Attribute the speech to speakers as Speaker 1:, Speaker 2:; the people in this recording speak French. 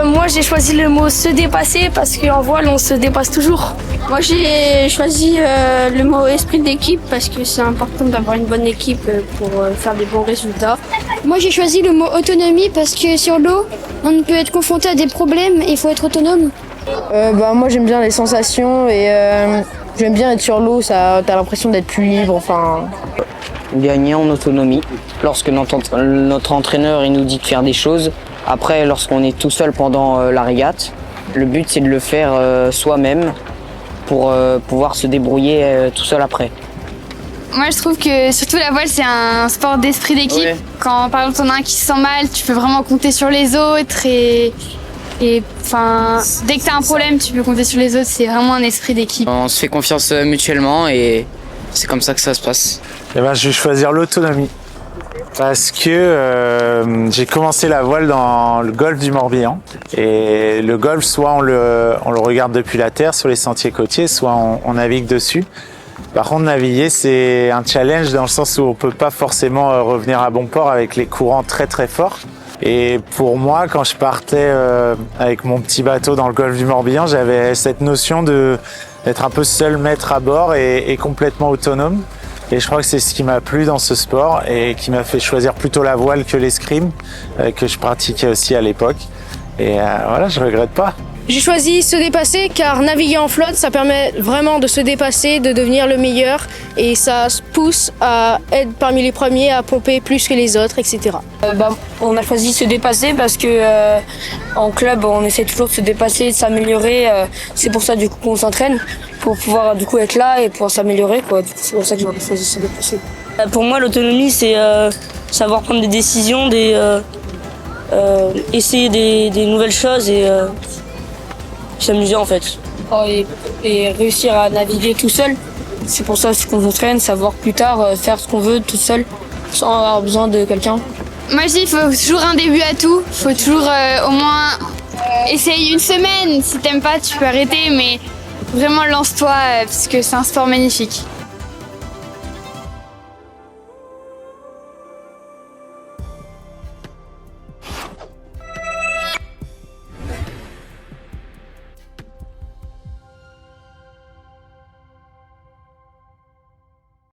Speaker 1: Moi j'ai choisi le mot se dépasser parce qu'en voile on se dépasse toujours.
Speaker 2: Moi j'ai choisi le mot esprit d'équipe parce que c'est important d'avoir une bonne équipe pour faire des bons résultats.
Speaker 3: Moi j'ai choisi le mot autonomie parce que sur l'eau, on peut être confronté à des problèmes et il faut être autonome.
Speaker 4: Moi j'aime bien les sensations et j'aime bien être sur l'eau, t'as l'impression d'être plus libre, enfin.
Speaker 5: Gagner en autonomie. Lorsque notre entraîneur il nous dit de faire des choses, après lorsqu'on est tout seul pendant la régate, le but c'est de le faire soi-même pour pouvoir se débrouiller tout seul après.
Speaker 6: Moi je trouve que surtout la voile c'est un sport d'esprit d'équipe.
Speaker 5: Ouais.
Speaker 6: Quand par exemple t'en as un qui se sent mal, tu peux vraiment compter sur les autres et enfin dès que t'as un problème tu peux compter sur les autres, c'est vraiment un esprit d'équipe.
Speaker 5: On se fait confiance mutuellement et c'est comme ça que ça se passe.
Speaker 7: Je vais choisir l'autonomie parce que j'ai commencé la voile dans le golfe du Morbihan et le golfe soit on le regarde depuis la terre sur les sentiers côtiers, soit on navigue dessus. Par contre, naviguer, c'est un challenge dans le sens où on peut pas forcément revenir à bon port avec les courants très très forts. Et pour moi, quand je partais avec mon petit bateau dans le golfe du Morbihan, j'avais cette notion d'être un peu seul maître à bord et complètement autonome. Et je crois que c'est ce qui m'a plu dans ce sport et qui m'a fait choisir plutôt la voile que l'escrime, que je pratiquais aussi à l'époque. Et voilà, je regrette pas.
Speaker 1: J'ai choisi se dépasser car naviguer en flotte ça permet vraiment de se dépasser, de devenir le meilleur et ça pousse à être parmi les premiers à pomper plus que les autres, etc.
Speaker 2: On a choisi se dépasser parce que en club on essaie toujours de se dépasser, de s'améliorer. C'est pour ça du coup qu'on s'entraîne pour pouvoir du coup être là et pouvoir s'améliorer quoi. C'est pour ça que j'ai choisi se dépasser.
Speaker 8: Pour moi l'autonomie c'est savoir prendre des décisions, essayer des nouvelles choses et s'amuser en fait.
Speaker 2: Et réussir à naviguer tout seul. C'est pour ça qu'on s'entraîne, savoir plus tard faire ce qu'on veut tout seul sans avoir besoin de quelqu'un.
Speaker 6: Moi je dis il faut toujours un début à tout, il faut toujours au moins essayer une semaine. Si t'aimes pas tu peux arrêter mais vraiment lance-toi parce que c'est un sport magnifique.